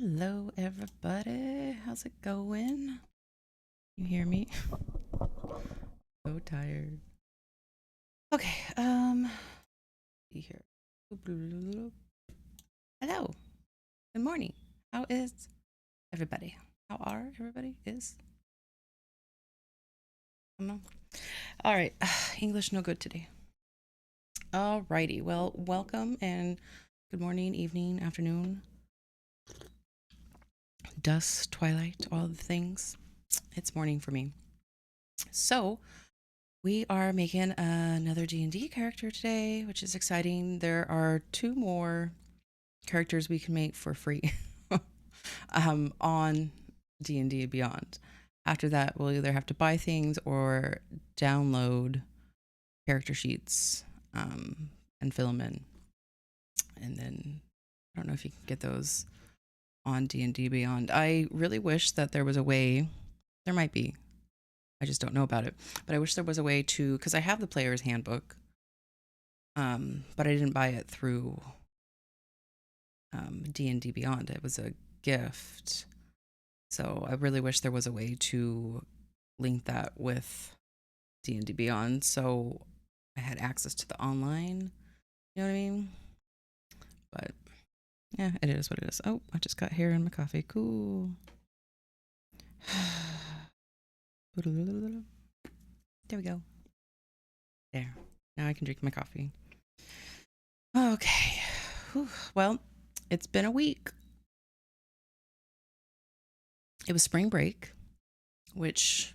Hello, everybody. How's it going? You hear me? So tired. Okay, see here. Hello. Good morning. How is everybody? How are everybody? I don't know. All right. English no good today. All righty. Well, welcome and good morning, evening, afternoon, dusk, twilight, all the things. It's morning for me. So, we are making another D&D character today, which is exciting. There are two more characters we can make for free on D&D Beyond. After that, we'll either have to buy things or download character sheets and fill them in. And then I don't know if you can get those on D&D Beyond. I really wish that there was a way. There might be. I just don't know about it. But I wish there was a way to, because I have the player's handbook, but I didn't buy it through D&D Beyond. It was a gift. So I really wish there was a way to link that with D&D Beyond, so I had access to the online. You know what I mean? But yeah, it is what it is. Oh, I just got hair in my coffee. Cool. There we go. There. Now I can drink my coffee. Okay. Whew. Well, it's been a week. It was spring break, which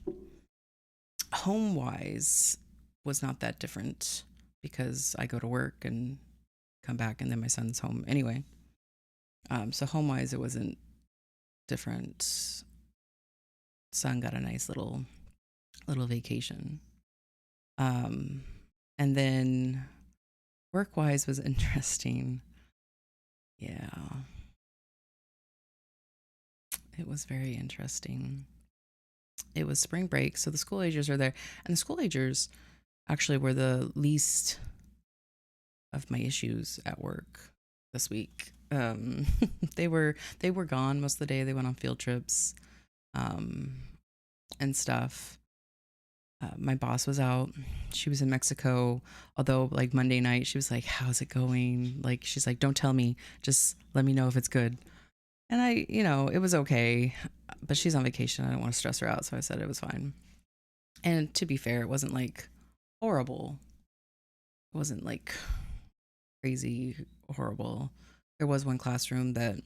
home wise was not that different because I go to work and come back and then my son's home anyway. So home wise, it wasn't different. Son got a nice little vacation. And then work wise was interesting. Yeah. It was very interesting. It was spring break, so the school agers are there. And the school agers actually were the least of my issues at work this week. They were gone most of the day. They went on field trips, and stuff. My boss was out. She was in Mexico. Although, like Monday night, she was like, "How's it going?" Like, she's like, "Don't tell me. Just let me know if it's good." And I, it was okay. But she's on vacation. I don't want to stress her out, so I said it was fine. And to be fair, it wasn't like horrible. It wasn't like crazy horrible. There was one classroom that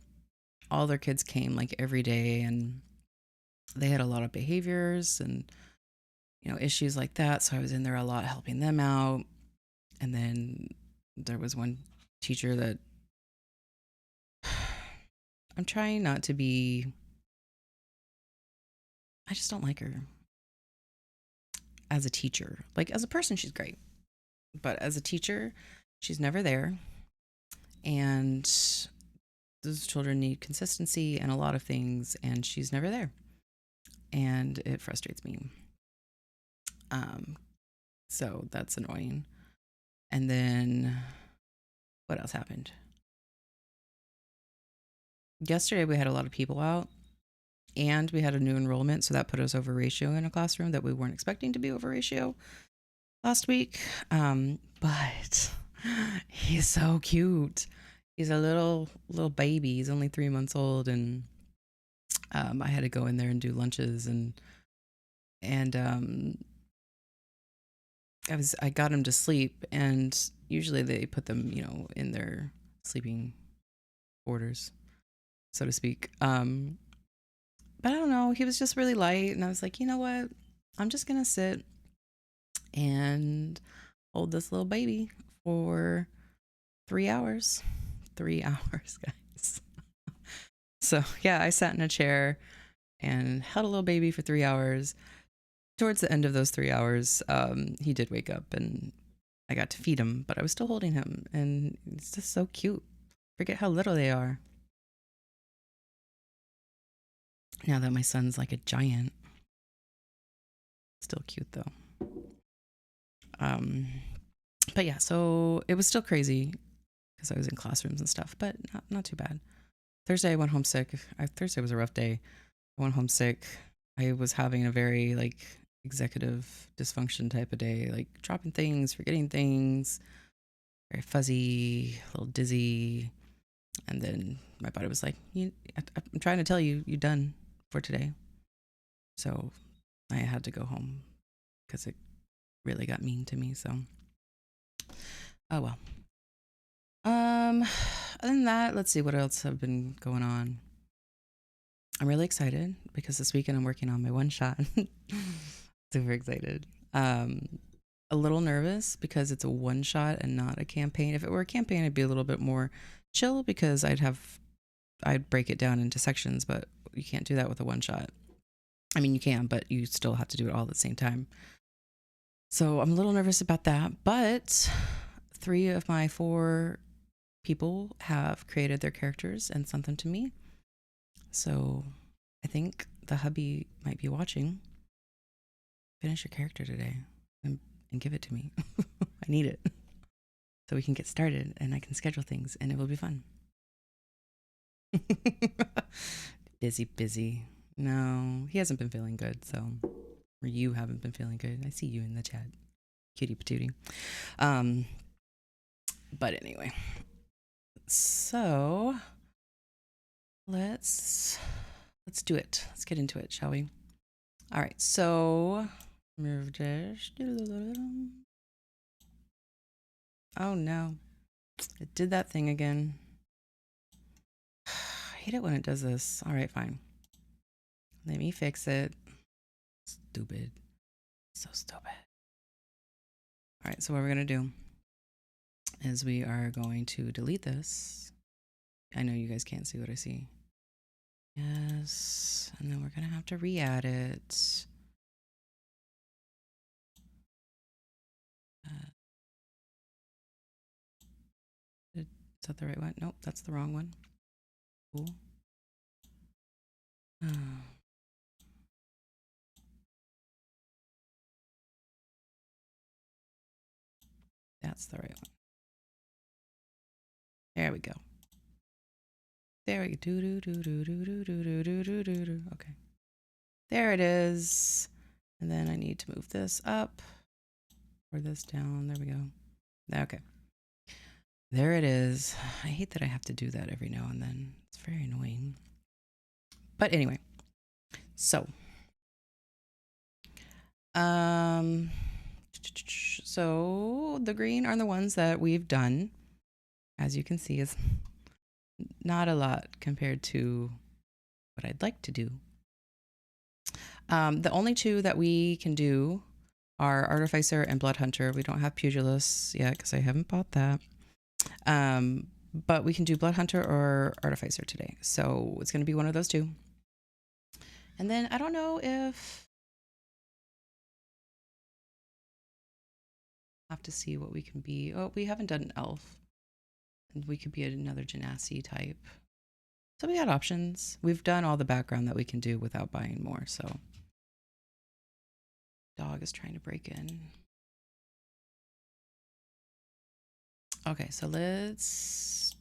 all their kids came like every day, and they had a lot of behaviors and issues like that. So I was in there a lot helping them out. And then there was one teacher that I'm trying not to be, I just don't like her as a teacher. Like as a person, she's great. But as a teacher, she's never there. And those children need consistency and a lot of things, and she's never there. And it frustrates me. So that's annoying. And then what else happened? Yesterday we had a lot of people out and we had a new enrollment, so that put us over ratio in a classroom that we weren't expecting to be over ratio last week. But he's so cute. He's a little baby. He's only 3 months old, and I had to go in there and do lunches and I got him to sleep, and usually they put them in their sleeping quarters, so to speak. But I don't know, he was just really light, and I was like, you know what? I'm just gonna sit and hold this little baby for 3 hours. 3 hours, guys. So yeah, I sat in a chair and held a little baby for 3 hours. Towards the end of those 3 hours, he did wake up and I got to feed him, but I was still holding him, and it's just so cute. Forget how little they are. Now that my son's like a giant. Still cute though. But yeah, so it was still crazy because I was in classrooms and stuff, but not too bad. Thursday I went home sick. Thursday was a rough day. I went home sick. I was having a very like executive dysfunction type of day, like dropping things, forgetting things, very fuzzy, a little dizzy. And then my body was like, I'm trying to tell you, you're done for today. So I had to go home because it really got mean to me. So, oh well. Other than that, let's see what else have been going on. I'm really excited because this weekend I'm working on my one shot. Super excited. A little nervous because it's a one shot and not a campaign. If it were a campaign, I'd be a little bit more chill because I'd break it down into sections, but you can't do that with a one shot. I mean, you can, but you still have to do it all at the same time. So I'm a little nervous about that, but 3 of my 4 people have created their characters and sent them to me. So I think the hubby might be watching. Finish your character today and give it to me. I need it so we can get started and I can schedule things and it will be fun. Busy. No, he hasn't been feeling good, so, or you haven't been feeling good. I see you in the chat, cutie patootie. But anyway, so let's do it. Let's get into it, shall we? All right, so oh no, it did that thing again. I hate it when it does this. All right, fine. Let me fix it. Stupid. So stupid. All right, so what we're going to do is we are going to delete this. I know you guys can't see what I see. Yes, and then we're going to have to re-add it. Is that the right one? Nope, that's the wrong one. Cool. That's the right one. There we go. There we go. Okay. There it is. And then I need to move this up or this down. There we go. Okay. There it is. I hate that I have to do that every now and then. It's very annoying. But anyway, so the green are the ones that we've done. As you can see, is not a lot compared to what I'd like to do. The only 2 that we can do are Artificer and Blood Hunter. We don't have Pugilist yet because I haven't bought that. But we can do Blood Hunter or Artificer today. So it's going to be one of those 2. And then I don't know if I have to see what we can be. Oh, we haven't done an elf. And we could be another Genasi type. So we got options. We've done all the background that we can do without buying more. So dog is trying to break in. Okay, so let's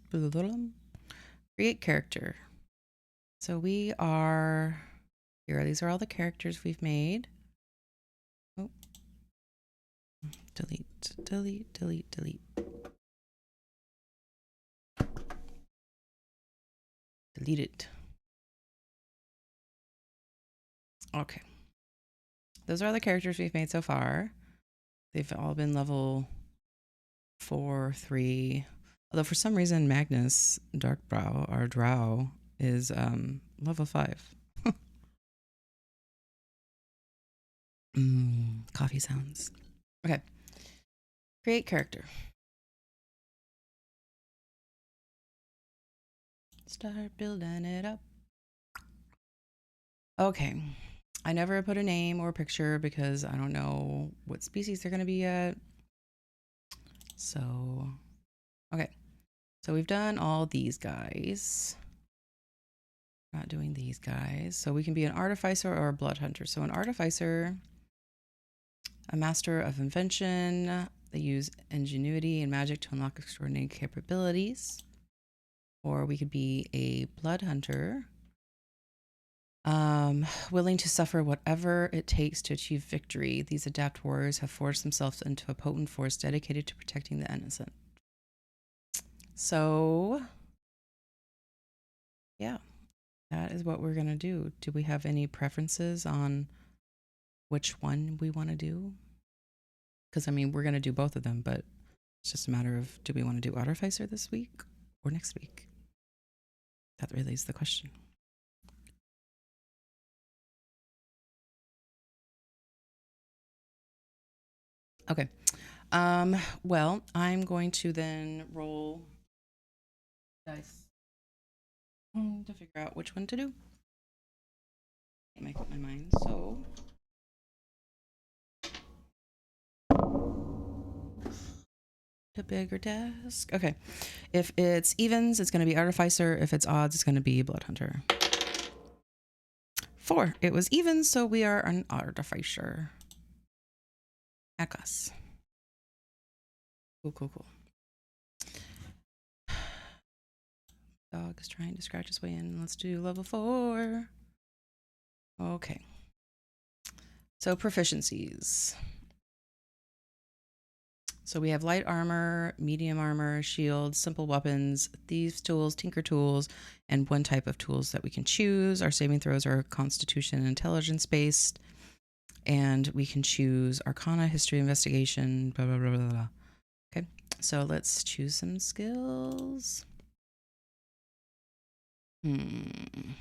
create character. So we are here. These are all the characters we've made. Oh, delete. Delete it. Okay. Those are all the characters we've made so far. They've all been level 4, 3. Although for some reason Magnus Darkbrow, our drow, is level 5. Coffee sounds. Okay. Create character. Start building it up. Okay. I never put a name or a picture because I don't know what species they're going to be at. So, okay. So we've done all these guys. Not doing these guys. So we can be an Artificer or a Blood Hunter. So an Artificer, a master of invention. They use ingenuity and magic to unlock extraordinary capabilities. Or we could be a blood hunter. Willing to suffer whatever it takes to achieve victory. These adept warriors have forged themselves into a potent force dedicated to protecting the innocent. So, yeah, that is what we're going to do. Do we have any preferences on which one we want to do? Because, I mean, we're going to do both of them, but it's just a matter of, do we want to do Artificer this week or next week? That really is the question. Okay. Well, I'm going to then roll dice to figure out which one to do. Make up my mind. So the bigger desk. Okay. If it's evens, it's going to be Artificer. If it's odds, it's going to be Blood Hunter. 4. It was evens, so we are an Artificer. Heck us. Cool, cool, cool. Dog is trying to scratch his way in. Let's do level 4. Okay. So proficiencies. So we have light armor, medium armor, shield, simple weapons, thieves tools, tinker tools, and one type of tools that we can choose. Our saving throws are constitution and intelligence based. And we can choose arcana, history, investigation, blah, blah, blah, blah, blah. Okay, so let's choose some skills. I'm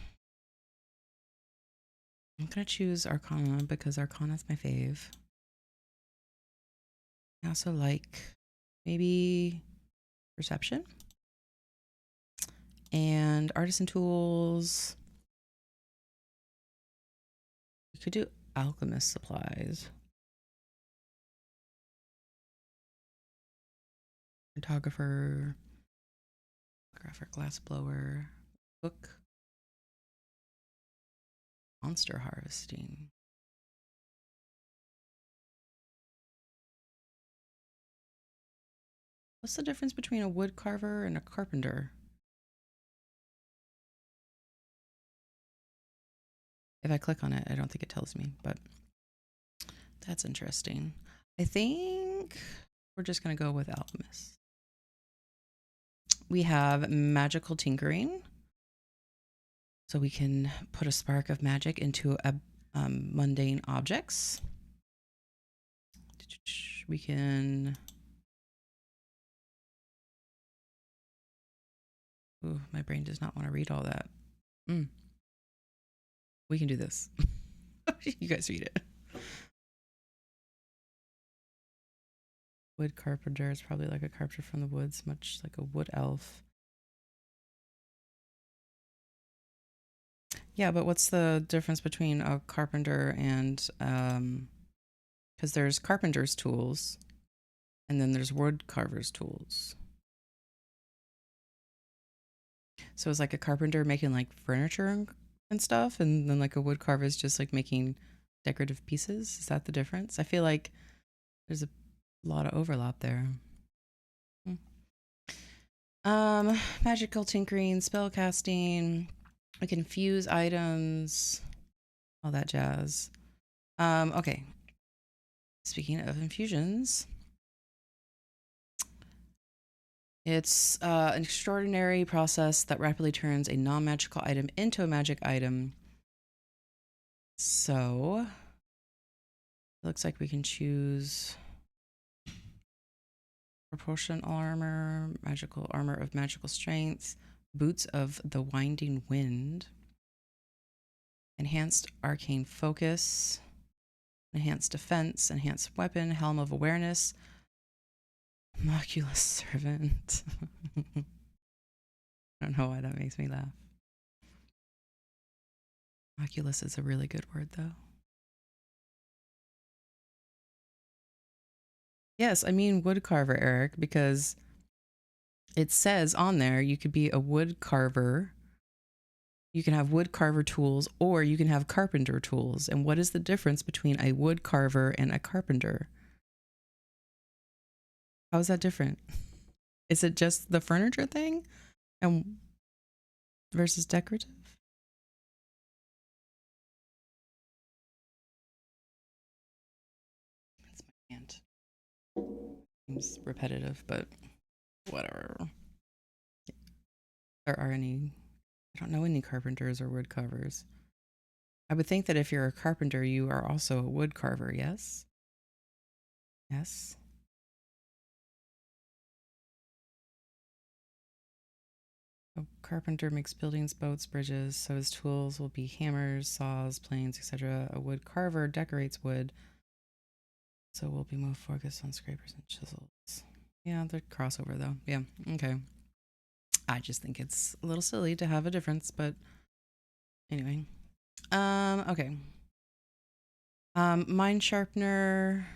gonna choose arcana because arcana is my fave. I also like maybe perception and artisan tools. We could do alchemist supplies. Photographer, glass blower, book, monster harvesting. What's the difference between a wood carver and a carpenter? If I click on it, I don't think it tells me, but that's interesting. I think we're just going to go with alchemist. We have magical tinkering. So we can put a spark of magic into mundane objects. We can... Ooh, my brain does not want to read all that. We can do this. You guys read it. Wood carpenter is probably like a carpenter from the woods, much like a wood elf. Yeah, but what's the difference between a carpenter and... because there's carpenter's tools, and then there's wood carver's tools. So it's like a carpenter making like furniture and stuff, and then like a wood carver is just like making decorative pieces. Is that the difference? I feel like there's a lot of overlap there. Magical tinkering, spell casting, I can fuse items, all that jazz. Okay. Speaking of infusions, it's an extraordinary process that rapidly turns a non-magical item into a magic item. So, it looks like we can choose proportional armor, magical armor of magical strength, boots of the winding wind, enhanced arcane focus, enhanced defense, enhanced weapon, helm of awareness, Oculus servant. I don't know why that makes me laugh. Oculus is a really good word, though. Yes, I mean wood carver, Eric, because it says on there you could be a wood carver. You can have wood carver tools, or you can have carpenter tools. And what is the difference between a wood carver and a carpenter? How is that different? Is it just the furniture thing? And versus decorative. That's my hand. Seems repetitive, but whatever. There are any, I don't know any carpenters or wood carvers. I would think that if you're a carpenter, you are also a wood carver, yes? Yes. A carpenter makes buildings, boats, bridges, so his tools will be hammers, saws, planes, etc. A wood carver decorates wood, so we'll be more focused on scrapers and chisels. Yeah, they're crossover though. Yeah, okay. I just think it's a little silly to have a difference, but anyway. Okay. Mind sharpener,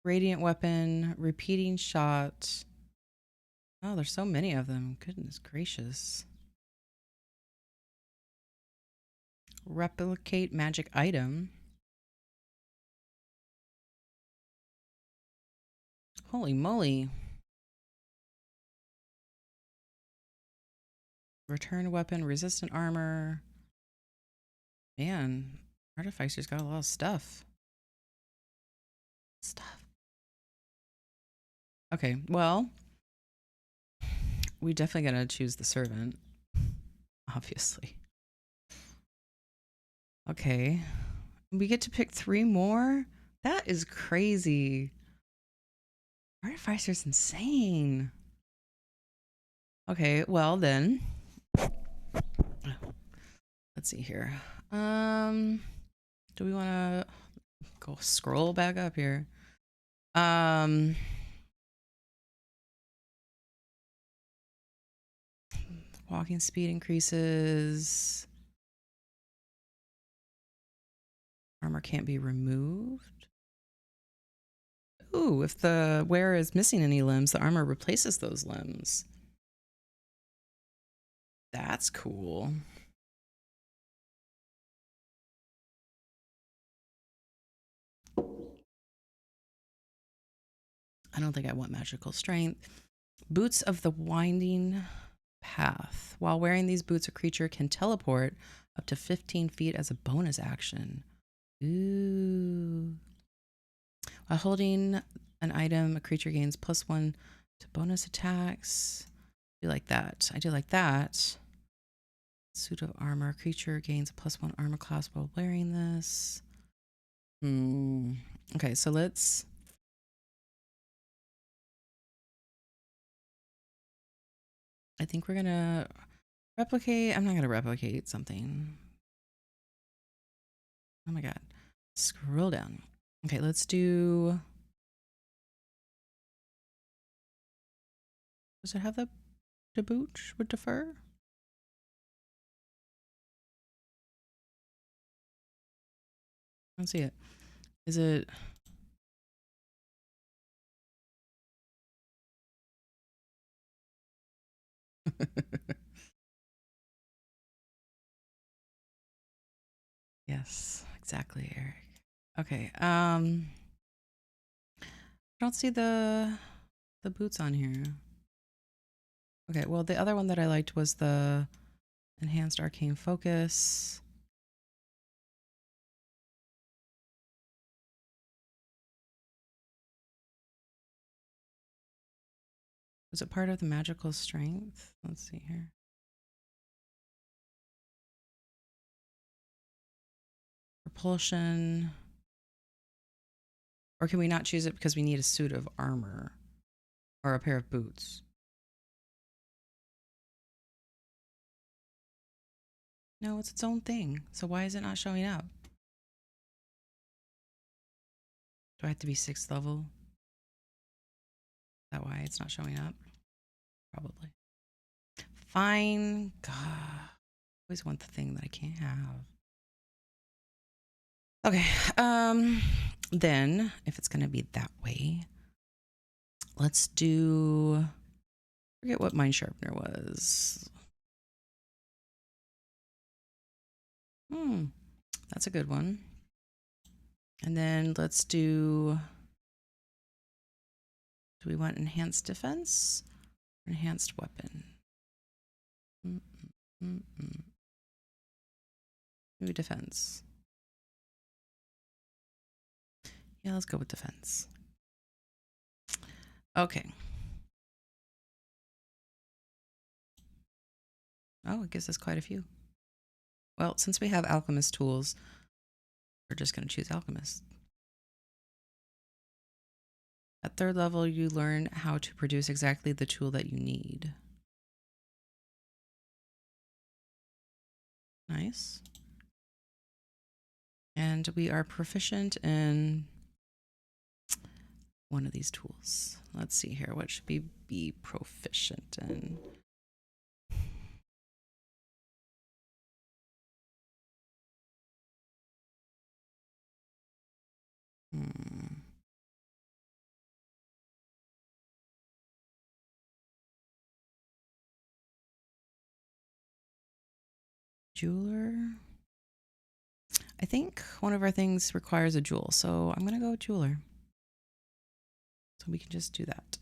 radiant weapon, repeating shot. Oh, there's so many of them. Goodness gracious. Replicate magic item. Holy moly. Return weapon, resistant armor. Man, Artificer's got a lot of stuff. Okay, well, we definitely gotta choose the servant, obviously. Okay, we get to pick 3 more? That is crazy. Artificer's insane. Okay, well then, let's see here. Do we want to go scroll back up here? Walking speed increases. Armor can't be removed. Ooh, if the wearer is missing any limbs, the armor replaces those limbs. That's cool. I don't think I want magical strength. Boots of the winding path. While wearing these boots, a creature can teleport up to 15 feet as a bonus action. Ooh. While holding an item, a creature gains +1 to bonus attacks. I do like that. I do like that. Suit of armor. Creature gains a +1 armor class while wearing this. Okay, so let's... I think we're gonna replicate. I'm not gonna replicate something. Oh my god. Scroll down. Okay, let's do... Does it have the booch with the fur? I don't see it. Is it... Yes, exactly, Eric. Okay, I don't see the boots on here. Okay, well, the other one that I liked was the enhanced arcane focus. Was it part of the magical strength? Let's see here. Propulsion. Or can we not choose it because we need a suit of armor or a pair of boots? No, it's its own thing. So why is it not showing up? Do I have to be 6th level? Is that why it's not showing up? Probably. Fine. God. I always want the thing that I can't have. Okay. Then if it's gonna be that way, let's do... forget what Mind Sharpener was. That's a good one. And then let's do we want enhanced defense or enhanced weapon? Maybe defense. Yeah, let's go with defense. Okay. Oh, it gives us quite a few. Well, since we have alchemist tools, we're just going to choose alchemist. At 3rd level, you learn how to produce exactly the tool that you need. Nice. And we are proficient in one of these tools. Let's see here. What should we be proficient in? Jeweler. I think one of our things requires a jewel, so I'm going to go jeweler. So we can just do that.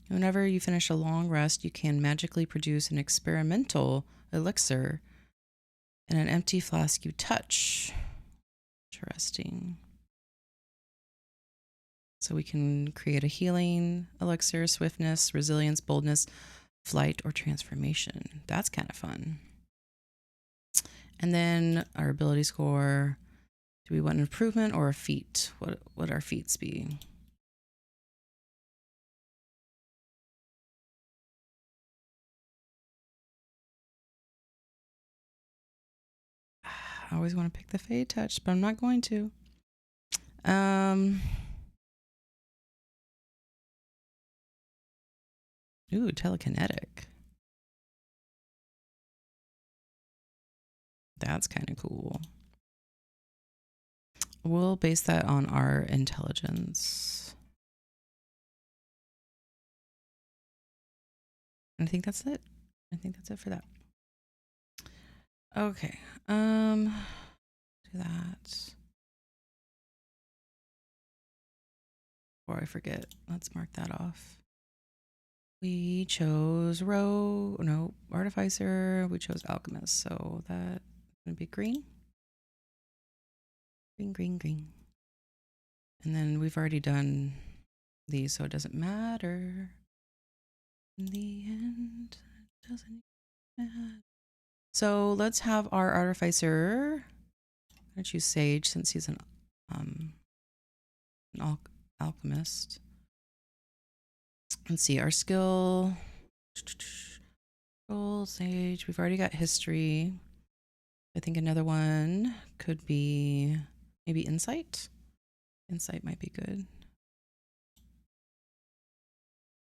Whenever you finish a long rest, you can magically produce an experimental elixir in an empty flask you touch. Interesting. So we can create a healing elixir, swiftness, resilience, boldness, flight, or transformation. That's kind of fun. And then our ability score. Do we want an improvement or a feat? What would our feats be? I always want to pick the Fade Touch, but I'm not going to. Ooh, telekinetic. That's kind of cool. We'll base that on our intelligence. I think that's it. I think that's it for that. Okay. Do that. Before I forget, let's mark that off. We chose Artificer. We chose Alchemist, so that's gonna be green. Green, green, green. And then we've already done these, so it doesn't matter. In the end, it doesn't matter. So let's have our Artificer. I'm gonna choose Sage since he's an alchemist. Let's see, our skill. Roll, Sage. We've already got history. I think another one could be maybe insight. Insight might be good.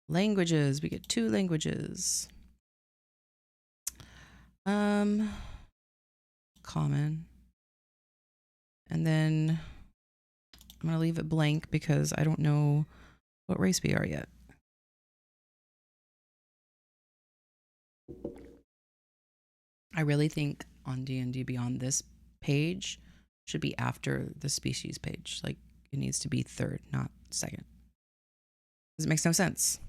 Languages. We get 2 languages. Common. And then I'm going to leave it blank because I don't know what race we are yet. I really think on D&D Beyond, this page should be after the species page. Like, it needs to be 3rd, not 2nd. Because it makes no sense.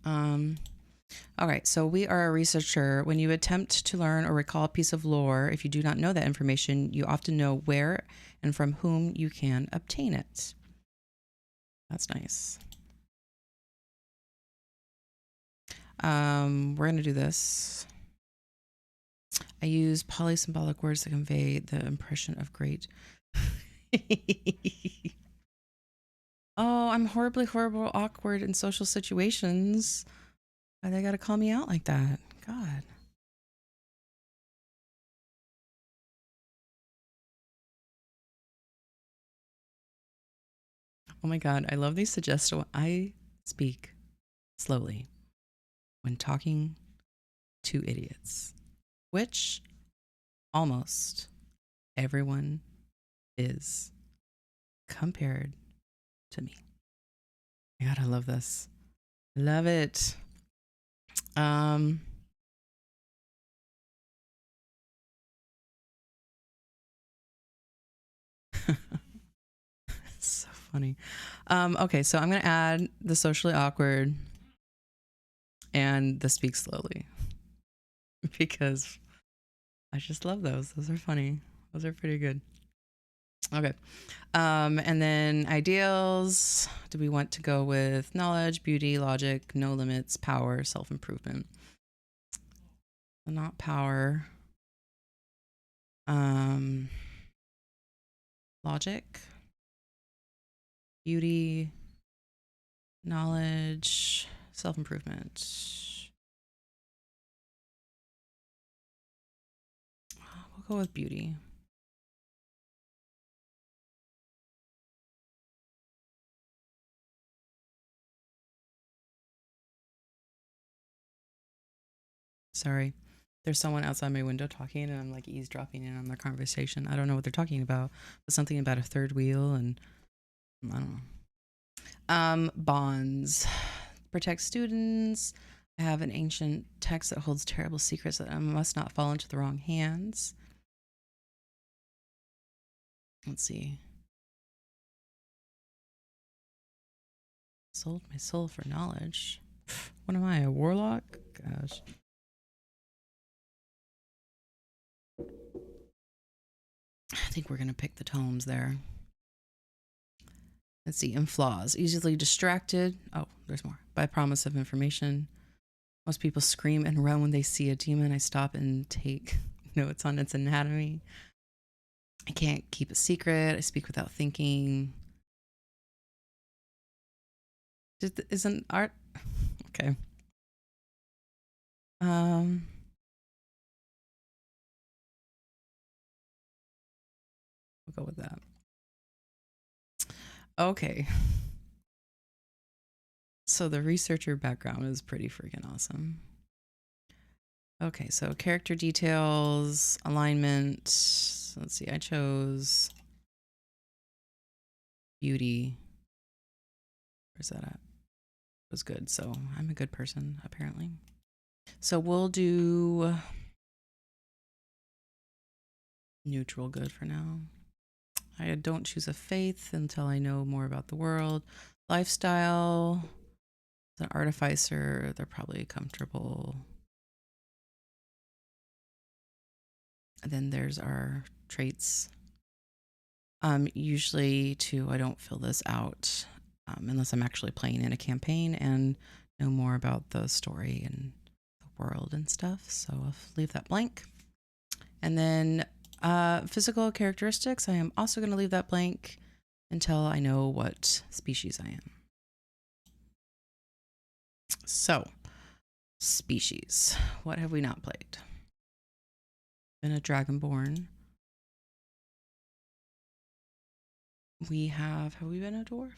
All right, so we are a researcher. When you attempt to learn or recall a piece of lore, if you do not know that information, you often know where and from whom you can obtain it. That's nice. We're going to do this. I use polysymbolic words to convey the impression of great. Oh, I'm horribly, awkward in social situations. Why they gotta call me out like that? God. Oh my God, I love these suggestions. I speak slowly when talking to idiots, which almost everyone is compared to me. God, I love this. Love it. So funny. Okay, so I'm going to add the socially awkward and the speak slowly because I just love those. Those are funny. Those are pretty good. Okay. And then ideals. Do we want to go with knowledge, beauty, logic, no limits, power, self-improvement? Not power. Logic, beauty, knowledge, self-improvement. We'll go with beauty. Sorry. There's someone outside my window talking and I'm like eavesdropping in on their conversation. I don't know what they're talking about, but something about a third wheel and I don't know. Bonds. Protect students. I have an ancient text that holds terrible secrets that I must not fall into the wrong hands. Let's see. Sold my soul for knowledge. What am I, a warlock? Gosh. I think we're going to pick the tomes there. Let's see. And flaws. Easily distracted. Oh, there's more. By promise of information. Most people scream and run when they see a demon. I stop and take notes on its anatomy. I can't keep a secret. I speak without thinking. Isn't art... Okay. We'll go with that. Okay. So the researcher background is pretty freaking awesome. Okay, so character details, alignment. Let's see, I chose beauty. Where's that at? It was good, so I'm a good person, apparently. So we'll do neutral good for now. I don't choose a faith until I know more about the world. Lifestyle. An artificer, they're probably comfortable. And then there's our traits. Usually too, I don't fill this out unless I'm actually playing in a campaign and know more about the story and the world and stuff. So I'll leave that blank. And then physical characteristics, I am also going to leave that blank until I know what species I am. So, species. What have we not played? Been a dragonborn. We have we been a dwarf?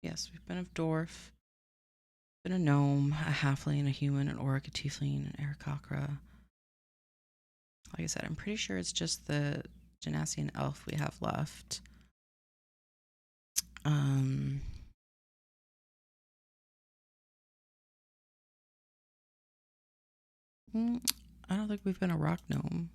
Yes, we've been a dwarf. Been a gnome, a halfling, a human, an orc, a tiefling, an aarakocra. Like I said, I'm pretty sure it's just the Genasi and elf we have left. I don't think we've been a rock gnome.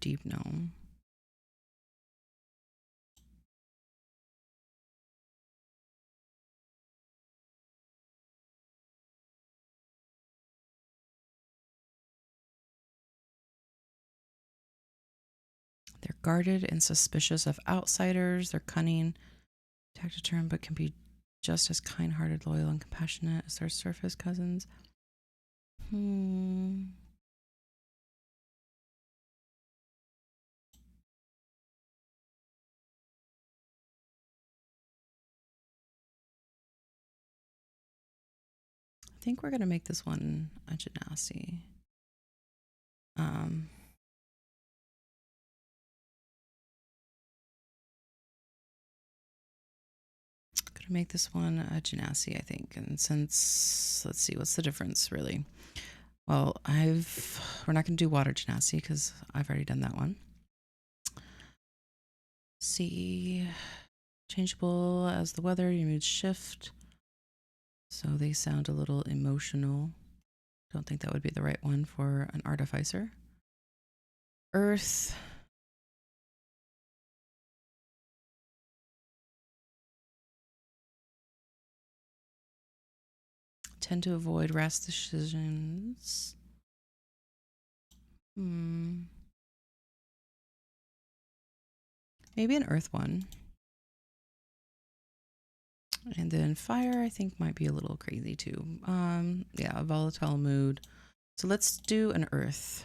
Deep gnome. They're guarded and suspicious of outsiders. They're cunning, taciturn, but can be just as kind-hearted, loyal, and compassionate as their surface cousins. I think we're going to make this one a Genasi. Gonna make this one a Genasi, I think. And since, let's see, what's the difference really? Well, we're not gonna do water Genasi because I've already done that one. See, changeable as the weather, your moods shift. So they sound a little emotional. Don't think that would be the right one for an artificer. Earth. Tend to avoid rash decisions. Maybe an earth one. And then fire, I think, might be a little crazy too. Yeah, a volatile mood. So let's do an earth.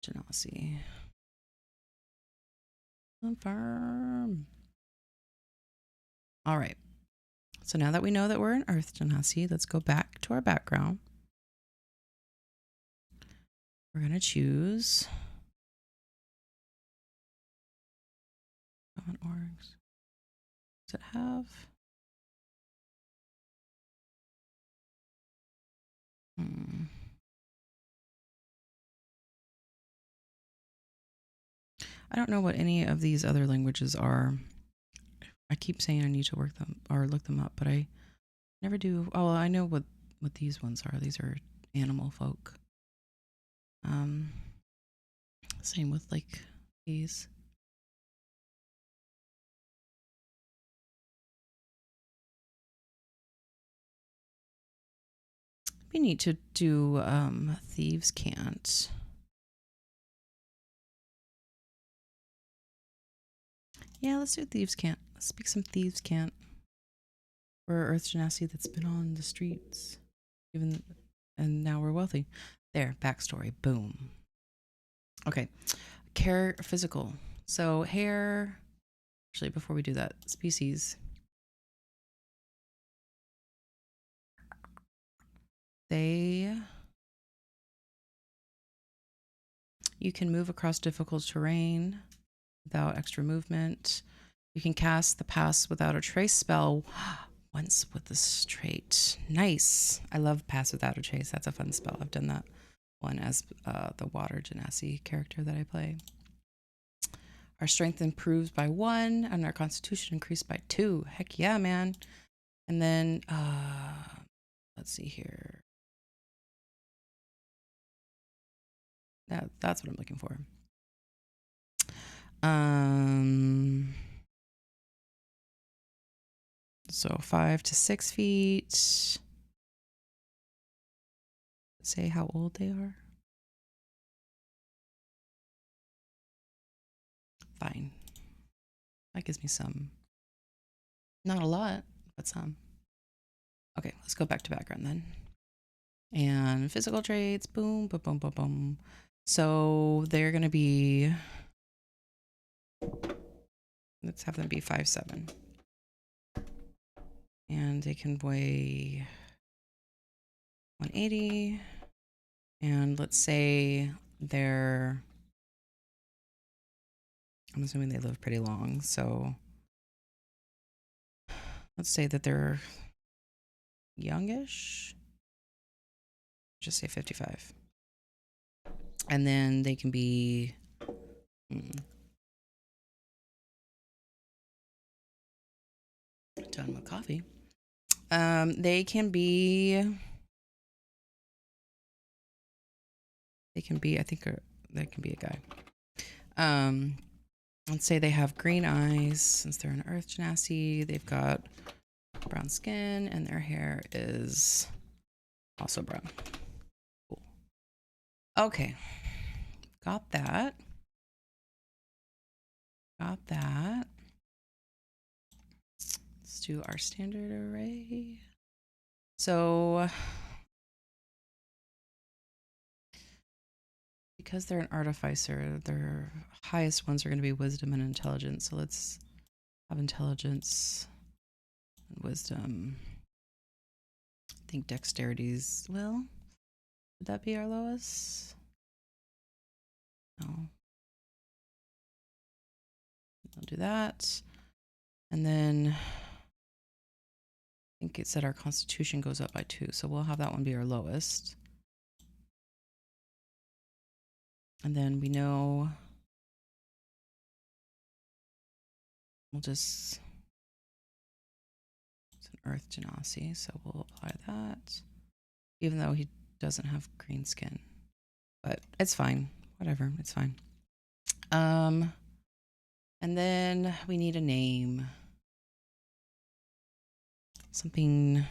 Genasi. Confirm. All right. So now that we know that we're an earth Genasi, let's go back to our background. We're going to choose common orgs. Does it have? I don't know what any of these other languages are. I keep saying I need to work them or look them up, but I never do. Oh, I know what these ones are. These are animal folk. Same with like these. We need to do Thieves Can't. Yeah, let's do Thieves Can't. Let's speak some Thieves Can't. We're Earth Genasi that's been on the streets. And now we're wealthy. There, backstory. Boom. Okay. Care physical. So hair. Actually, before we do that, species. You can move across difficult terrain without extra movement. You can cast the pass without a trace spell once with this trait. Nice. I love pass without a trace. That's a fun spell. I've done that one as the water Genasi character that I play. Our strength improves by 1 and our constitution increased by 2. Heck yeah, man. And then let's see here. That's what I'm looking for. So 5 to 6 feet. Say how old they are. Fine. That gives me some. Not a lot, but some. Okay, let's go back to background then. And physical traits, boom, boom, boom, boom, boom. So they're going to be, let's have them be 5'7". And they can weigh 180. And let's say they're, I'm assuming they live pretty long. So let's say that they're youngish. Just say 55. And then they can be done with coffee. They can be, I think that can be a guy. Let's say they have green eyes since they're an Earth Genasi. They've got brown skin and their hair is also brown. Cool. Okay. Got that. Let's do our standard array. So because they're an artificer, their highest ones are going to be wisdom and intelligence. So let's have intelligence and wisdom. I think dexterity's, well, would that be our lowest? No. I'll do that. And then I think it said our constitution goes up by 2. So we'll have that one be our lowest. And then we know We'll just, it's an Earth Genasi, so we'll apply that. Even though he doesn't have green skin. But it's fine. Whatever, it's fine. And then we need a name. Something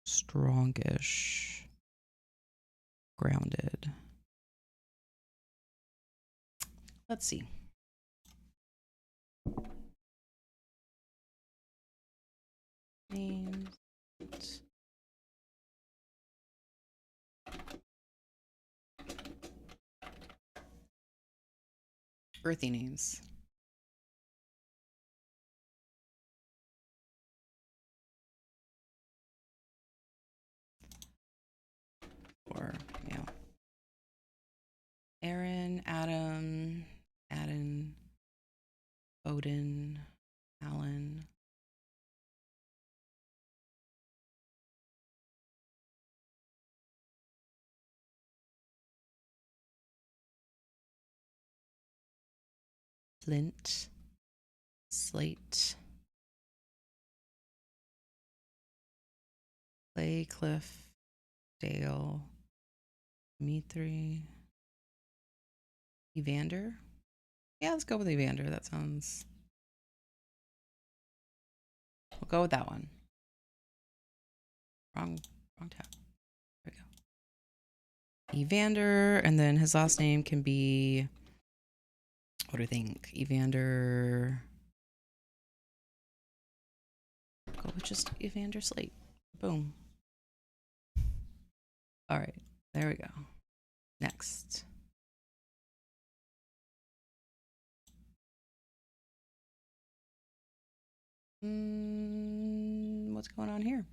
strongish. Grounded. Let's see. Names. Earthy names. Or, yeah. Aaron, Adam, Adam, Odin, Alan. Flint, Slate, Clay, Cliff, Dale, Dimitri, Evander. Yeah, let's go with Evander. That sounds... We'll go with that one. Wrong tab. There we go. Evander, and then his last name can be... What do we think? Evander... Go with just Evander Slate. Boom. All right, there we go. Next. What's going on here?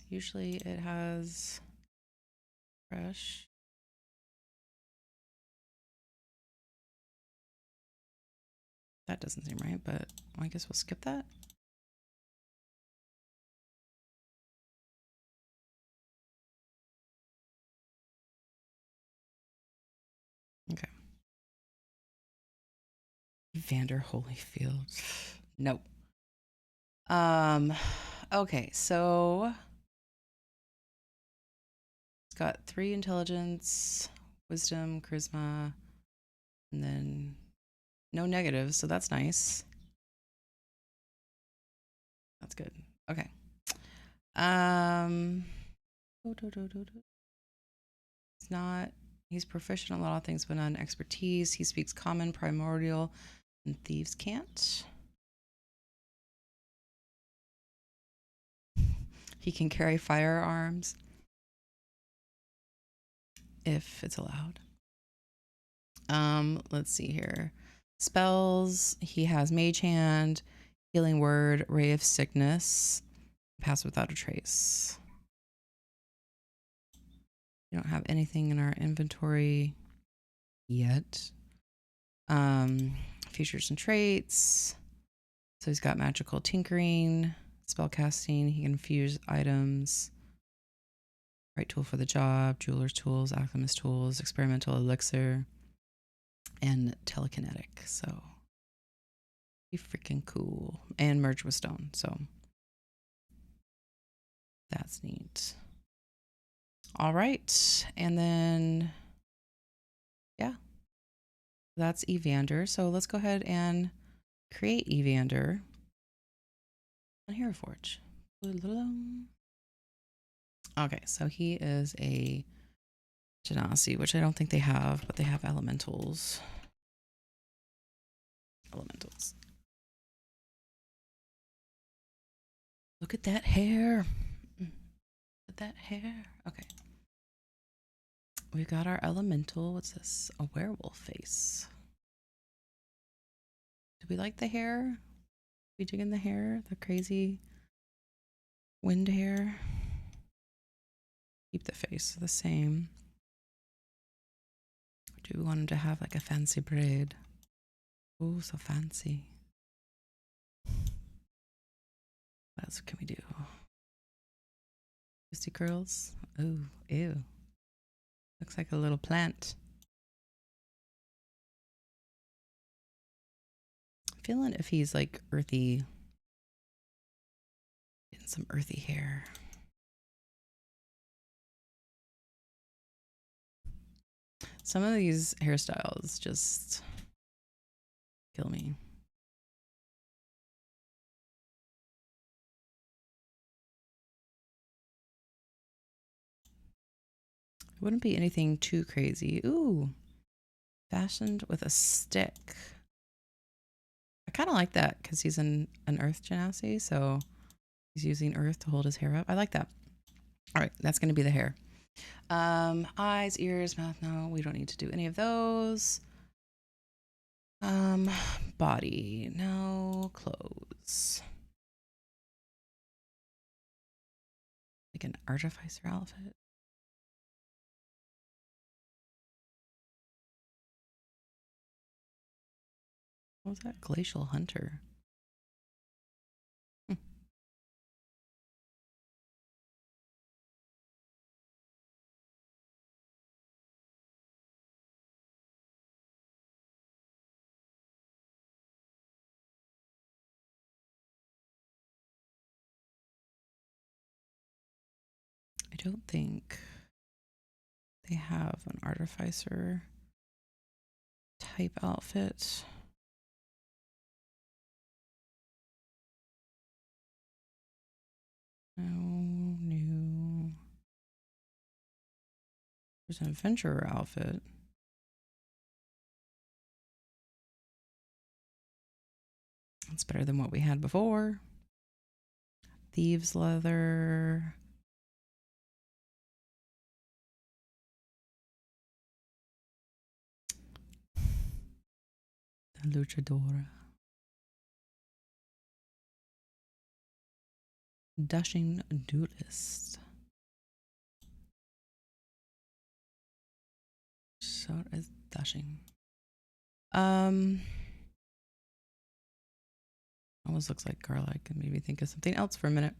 Usually it has fresh. That doesn't seem right, but I guess we'll skip that. Okay. Evander Holyfield. Nope. Okay, so it's got 3 intelligence, wisdom, charisma, and then no negatives, so that's nice. That's good. Okay. It's not, he's proficient in a lot of things, but not in expertise. He speaks common, primordial, and thieves can't. He can carry firearms if it's allowed. Let's see here. Spells, he has Mage Hand, Healing Word, Ray of Sickness, Pass Without a Trace. We don't have anything in our inventory yet. Features and traits. So he's got magical tinkering, spellcasting, he can fuse items, right tool for the job, jeweler's tools, alchemist tools, experimental elixir, and telekinetic. So be freaking cool. And merge with stone. So that's neat. All right. And then, yeah, that's Evander. So let's go ahead and create Evander on Hero Forge. Okay, so he is a Genasi, which I don't think they have, but they have elementals. Elementals. Look at that hair. Look at that hair. Okay. We've got our elemental. What's this? A werewolf face. Do we like the hair? We digging the hair? The crazy wind hair? Keep the face the same. Do we want him to have like a fancy braid? Oh, so fancy. What else can we do? Twisty curls. Oh, ew. Looks like a little plant. Feeling if he's like earthy, getting some earthy hair. Some of these hairstyles just kill me. It wouldn't be anything too crazy. Ooh, fashioned with a stick. I kind of like that because he's an earth genasi, so he's using earth to hold his hair up. I like that. All right, that's going to be the hair. Eyes, ears, mouth. No, we don't need to do any of those. Body. No. Clothes. Like an artificer outfit. What was that? Glacial hunter. I don't think they have an artificer type outfit. No. There's an adventurer outfit. It's better than what we had before. Thieves leather. The luchadora. Dashing duelist. So is dashing. Almost looks like garlic and made me think of something else for a minute.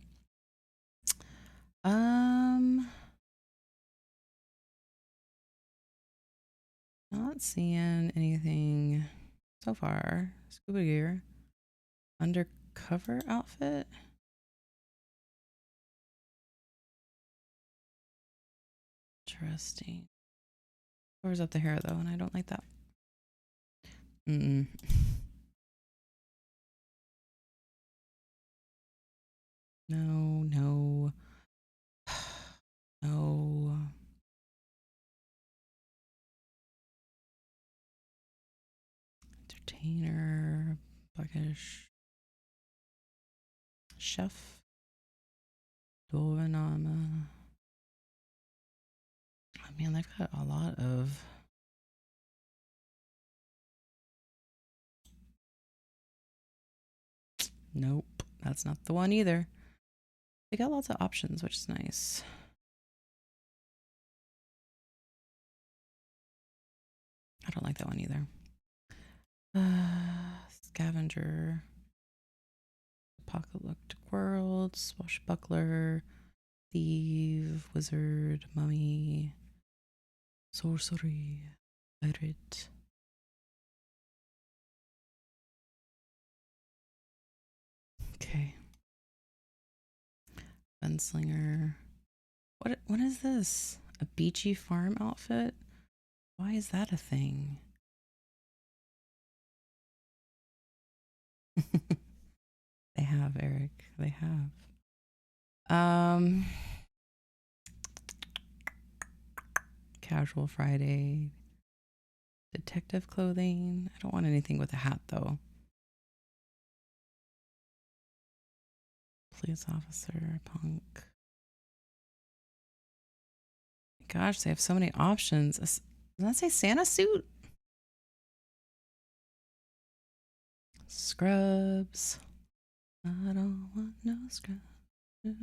Not seeing anything so far. Scuba gear. Undercover outfit. Interesting. Covers up the hair though, and I don't like that. Mm-mm. No, no. No. Entertainer. Blackish. Chef. Dovenama. Oh man, they've got a lot of. Nope, that's not the one either. They got lots of options, which is nice. I don't like that one either. Scavenger. Apocalyptic world. Swashbuckler. Thief. Wizard. Mummy. Sorcery. Pirate. Okay. Gunslinger. What is this? A beachy farm outfit? Why is that a thing? They have, Eric. They have. Casual Friday. Detective clothing. I don't want anything with a hat though. Police officer, punk. Gosh, they have so many options. Does that say Santa suit? Scrubs. I don't want no scrubs. Oh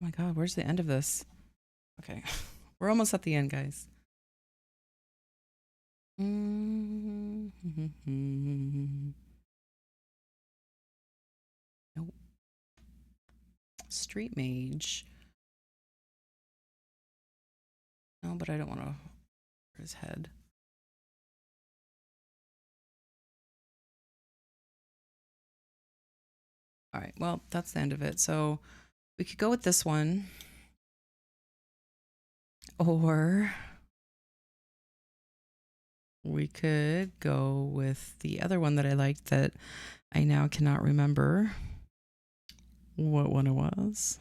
my god, where's the end of this? Okay, we're almost at the end, guys. Nope. Street mage. No, but I don't want to his head. All right, well, that's the end of it. So we could go with this one, or we could go with the other one that I liked that I now cannot remember what one it was.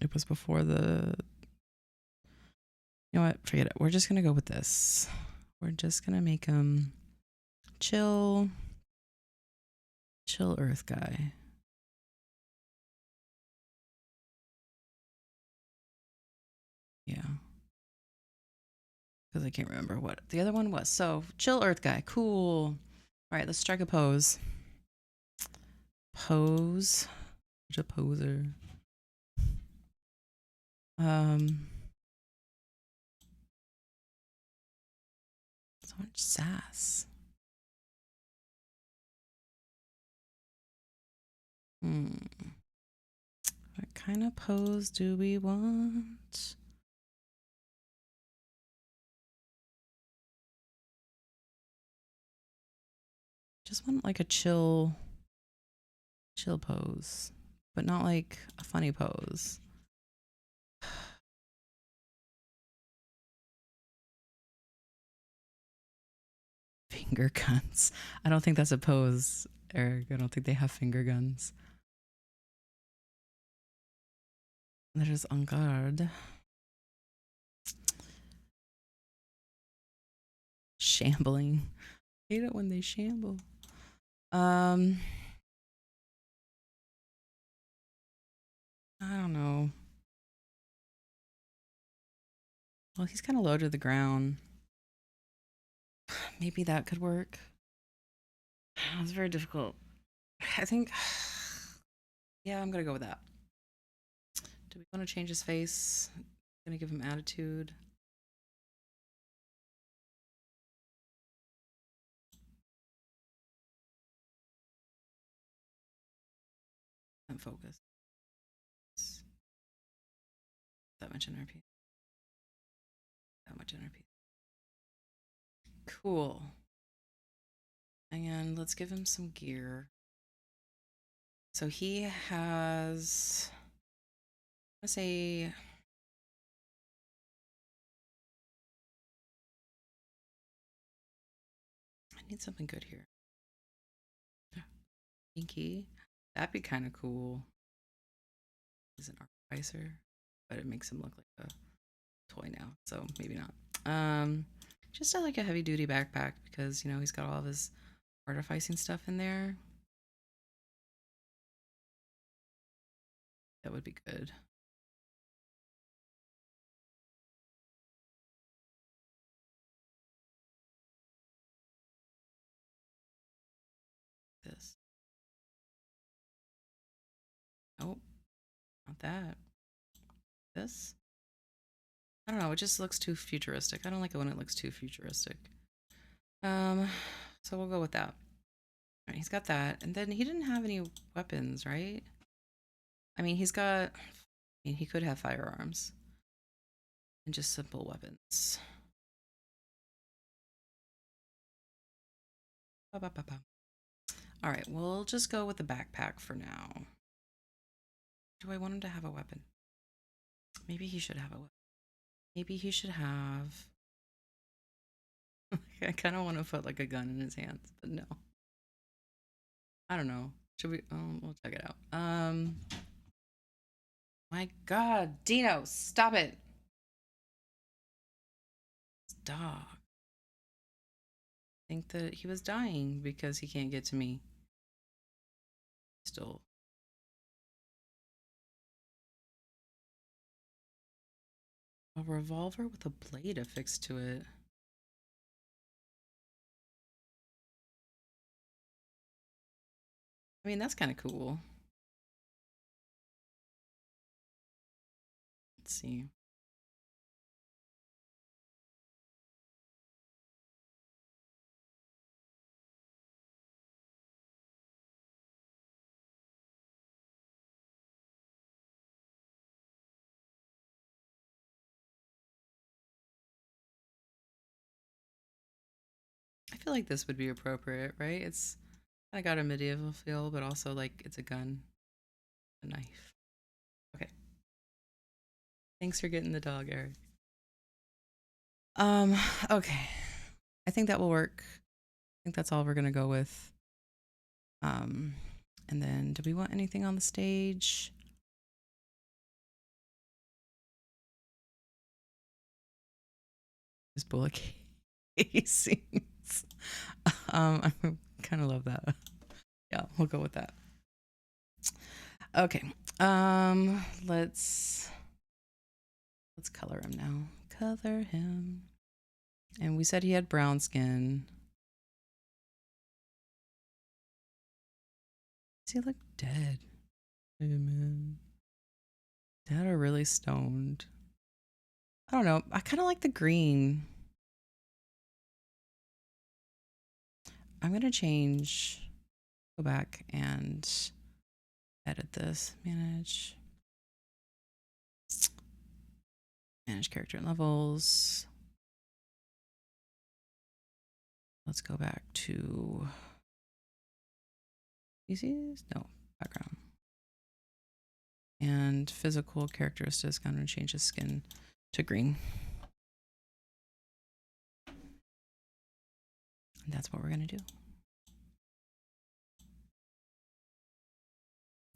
It was before the. You know what? Forget it. We're just gonna go with this. We're just gonna make him chill Earth guy. Yeah. Because I can't remember what the other one was. So, chill Earth guy. Cool. All right, let's strike a pose. Pose. Such a poser. So much sass. What kind of pose do we want? Just want like a chill pose, but not like a funny pose. Finger guns. I don't think that's a pose, Eric. I don't think they have finger guns. There's en garde. Shambling. I hate it when they shamble. I don't know. Well, he's kind of low to the ground. Maybe that could work. It's very difficult. I think, yeah, I'm gonna go with that. Do we want to change his face? Gonna give him attitude. And focus. That much NRP. That much NRP. Cool. And let's give him some gear. So he has, let's say, I need something good here. Pinky. That'd be kind of cool. He's an artificer, but it makes him look like a toy now, so maybe not. Just like a heavy duty backpack because you know he's got all of his artificing stuff in there. That would be good. This. Nope, not that. This. I don't know. It just looks too futuristic. I don't like it when it looks too futuristic. So we'll go with that. All right, he's got that, and then he didn't have any weapons, right? I mean, he's got. I mean, he could have firearms and just simple weapons. Ba, ba, ba, ba. All right, we'll just go with the backpack for now. Do I want him to have a weapon? Maybe he should have a weapon. Maybe he should have. I kind of want to put like a gun in his hands, but no. I don't know. Should we? We'll check it out. My God, Dino, stop it! Dog. I think that he was dying because he can't get to me. Still. A revolver with a blade affixed to it. I mean, that's kind of cool. Let's see. feel like this would be appropriate, right? It's kind of got a medieval feel, but also like it's a gun, a knife. Okay. Thanks for getting the dog, Eric. Um, okay. I think that will work. I think that's all we're gonna go with. Um, and then do we want anything on the stage? Just bullet casings. I kind of love that. Yeah, we'll go with that. Okay. Let's color him now. Color him. And we said he had brown skin. Does he look dead? Hey, man. Dead or really stoned? I don't know. I kind of like the green. I'm going to change. Go back and edit this. Manage character and levels. Let's go back to species. No, background. And physical characteristics. I'm going to change his skin to green. And that's what we're going to do.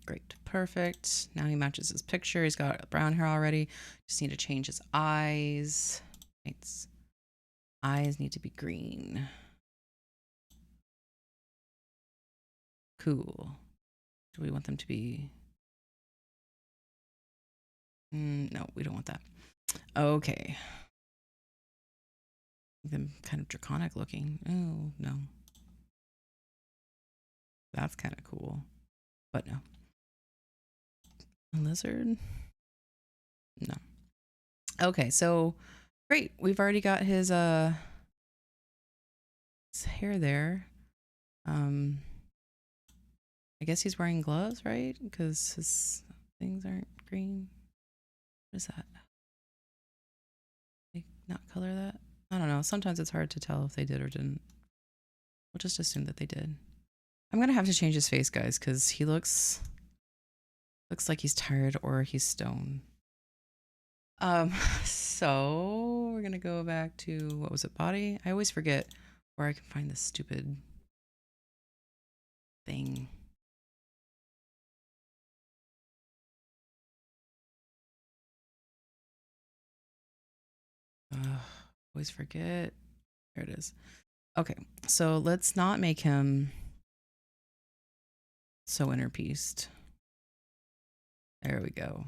Great. Perfect. Now he matches his picture. He's got brown hair already. Just need to change his eyes. Thanks. Eyes need to be green. Cool. Do we want them to be... no, we don't want that. Okay. Them kind of draconic looking. Oh, no. That's kind of cool. But no. A lizard? No. Okay, so great. We've already got his hair there. I guess he's wearing gloves, right? Because his things aren't green. What is that? They not color that? I don't know. Sometimes it's hard to tell if they did or didn't. We'll just assume that they did. I'm gonna have to change his face, guys, because he looks like he's tired or he's stoned. So we're gonna go back to, what was it, body? I always forget where I can find this stupid thing. Always forget. There it is. Okay, so let's not make him so inner pieced. There we go.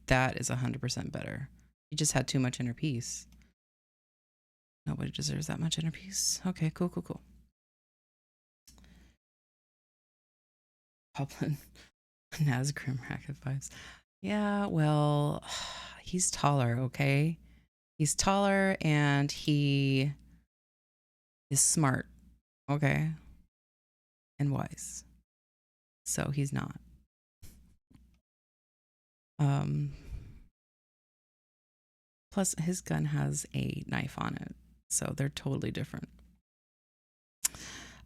That is 100% better. He just had too much inner peace. Nobody deserves that much inner peace. Okay, cool, cool, cool. Poplin. Nazgrim racket vibes. Yeah, well, he's taller, okay? He's taller and he is smart, okay? And wise. So he's not. Plus his gun has a knife on it. So they're totally different.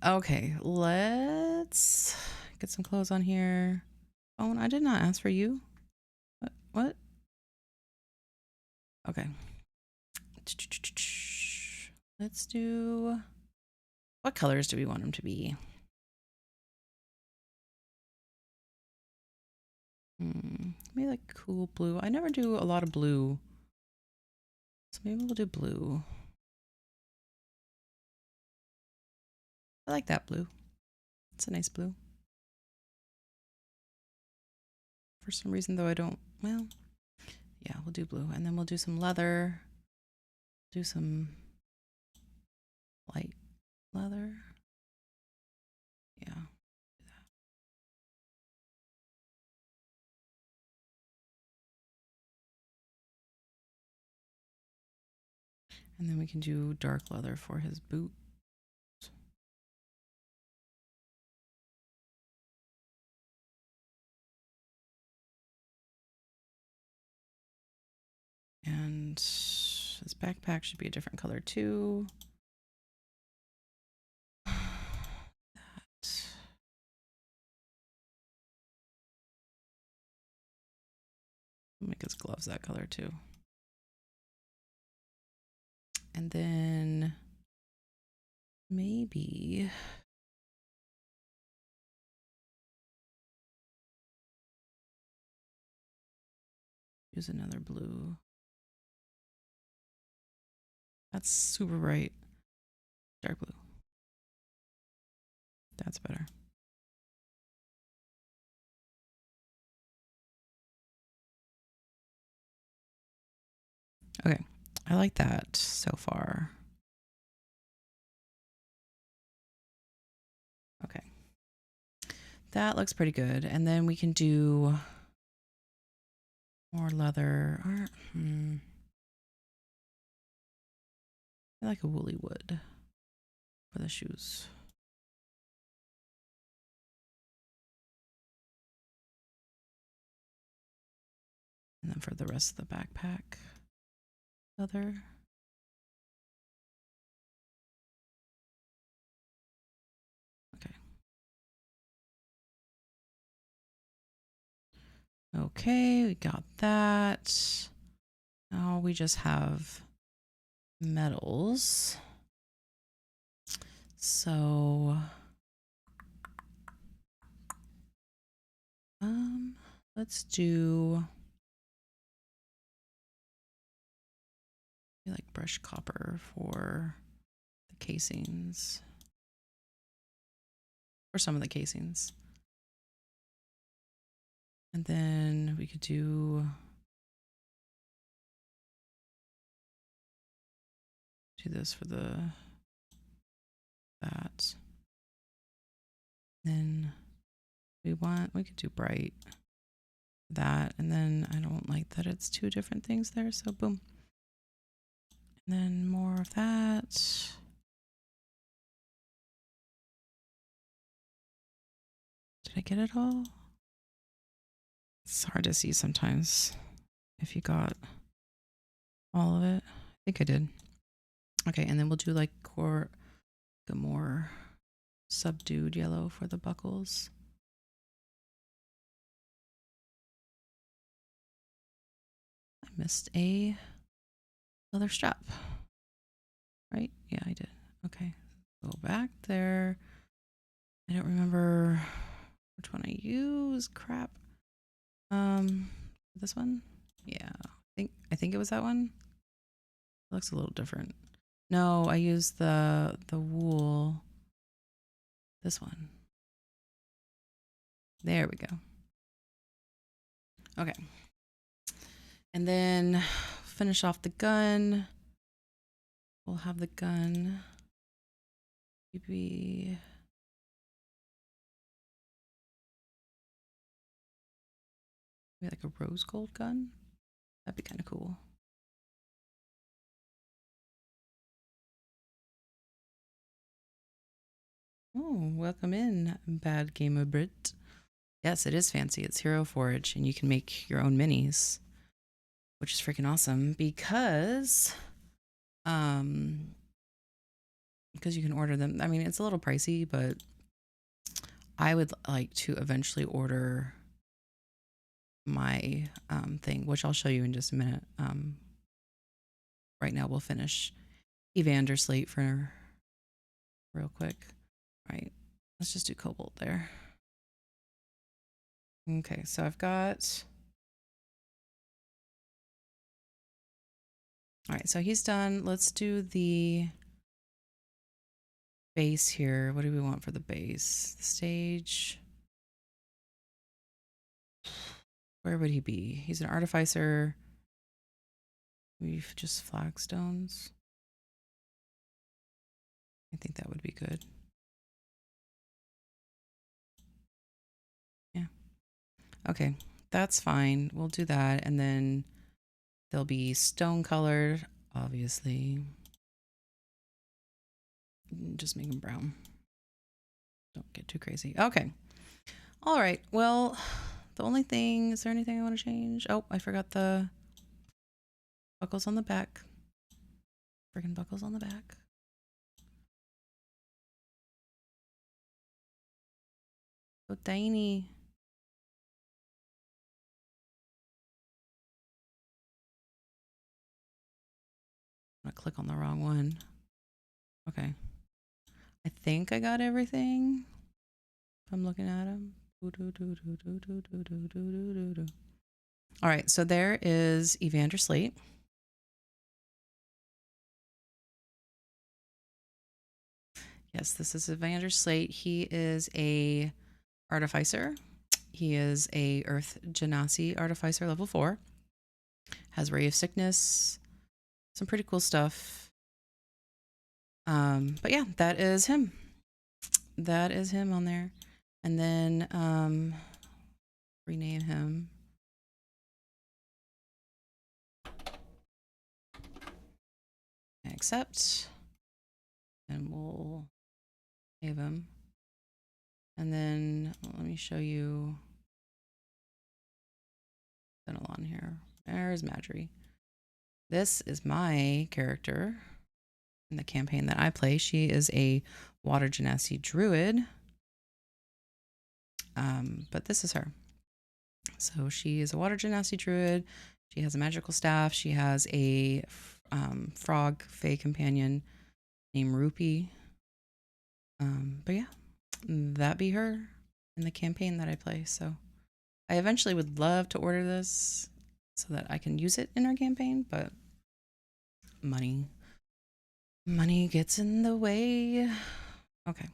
Okay, let's get some clothes on here. Oh, I did not ask for you. What? Okay. Let's do... What colors do we want them to be? Maybe like cool blue. I never do a lot of blue. So maybe we'll do blue. I like that blue. It's a nice blue. For some reason, though, I don't... Well, yeah, we'll do blue. And then we'll do some leather. Do some light leather. Yeah. And then we can do dark leather for his boot. And his backpack should be a different color too. Make his gloves that color too. And then maybe use another blue. That's super bright. Dark blue. That's better. Okay, I like that so far. Okay, that looks pretty good. And then we can do more leather. Or, I like a woolly wood for the shoes. And then for the rest of the backpack, leather. Okay. Okay, we got that. Now we just have metals. So, let's do like brushed copper for the casings. For some of the casings. And then we could do this for that. Then we could do bright that, and then I don't like that it's two different things there, so boom. And then more of that. Did I get it all? It's hard to see sometimes if you got all of it. I think I did. Okay, and then we'll do like a more subdued yellow for the buckles. I missed a leather strap. Right? Yeah, I did. Okay. Go back there. I don't remember which one I used. Crap. This one? Yeah. I think it was that one. It looks a little different. No, I used the wool. This one. There we go. Okay. And then finish off the gun. We'll have the gun maybe like a rose gold gun. That'd be kind of cool. Oh, welcome in, Bad Gamer Brit. Yes, it is fancy. It's Hero Forge, and you can make your own minis, which is freaking awesome because you can order them. I mean, it's a little pricey, but I would like to eventually order my thing, which I'll show you in just a minute. Right now we'll finish Evander Slate for real quick. All right, let's just do Cobalt there. Okay, so I've got... All right, so he's done. Let's do the base here. What do we want for the base? The stage. Where would he be? He's an artificer. We've just flagstones. I think that would be good. Yeah. Okay, that's fine. We'll do that. And then they'll be stone colored, obviously. Just make them brown. Don't get too crazy. Okay. All right. Well, the only thing, is there anything I want to change? Oh, I forgot the buckles on the back. Friggin' buckles on the back. So tiny. I click on the wrong one. Okay. I think I got everything. If I'm looking at them. All right, so there is Evander Slate. Yes, this is Evander Slate. He is a Artificer. He is a Earth Genasi Artificer level 4. Has Ray of Sickness. Some pretty cool stuff. But yeah, that is him. That is him on there. And then rename him. Accept. And we'll save him. And then let me show you on here. There's Madry. This is my character in the campaign that I play. She is a Water Genasi Druid. But this is her. So she is a Water Genasi Druid. She has a magical staff. She has a frog fae companion named Rupee. But yeah, that be her in the campaign that I play. So I eventually would love to order this so that I can use it in our campaign, but money gets in the way. Okay.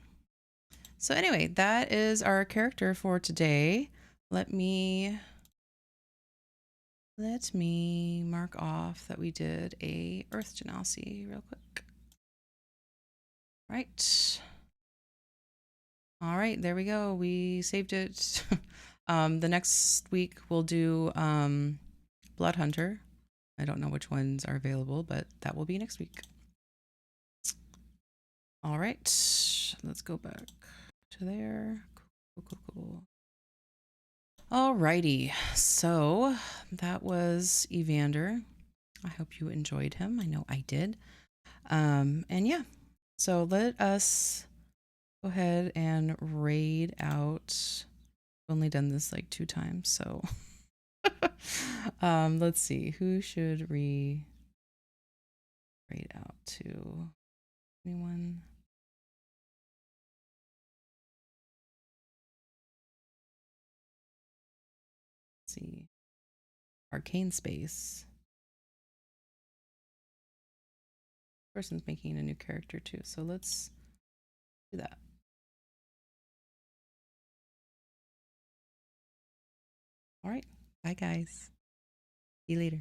So anyway, that is our character for today. Let me mark off that we did a Earth Genasi real quick. Right. All right, there we go. We saved it. The next week we'll do Blood Hunter. I don't know which ones are available, but that will be next week. All right, let's go back to there. Cool. All righty, so that was Evander. I hope you enjoyed him. I know I did. And yeah, so let us go ahead and raid out. I've only done this like 2 times, so let's see, who should we raid out to? Anyone? Let's see. Arcane Space. Person's making a new character too, so let's do that. All right. Bye, guys. See you later.